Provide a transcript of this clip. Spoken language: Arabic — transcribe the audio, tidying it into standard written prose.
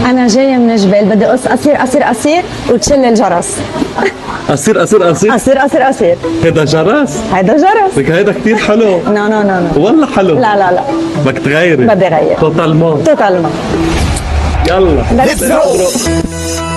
انا جايه من الجبال، بدي اقص قصير قصير قصير وتشل الجرس. قصير قصير قصير. قصير قصير قصير. هيدا جرس؟ هيدا جرس. لك هيدا كتير حلو. نو نو نو نو. والله حلو. لا لا لا. بدك تغيري؟ بدي غير. توتالمون. توتالمون. يلا Let's go.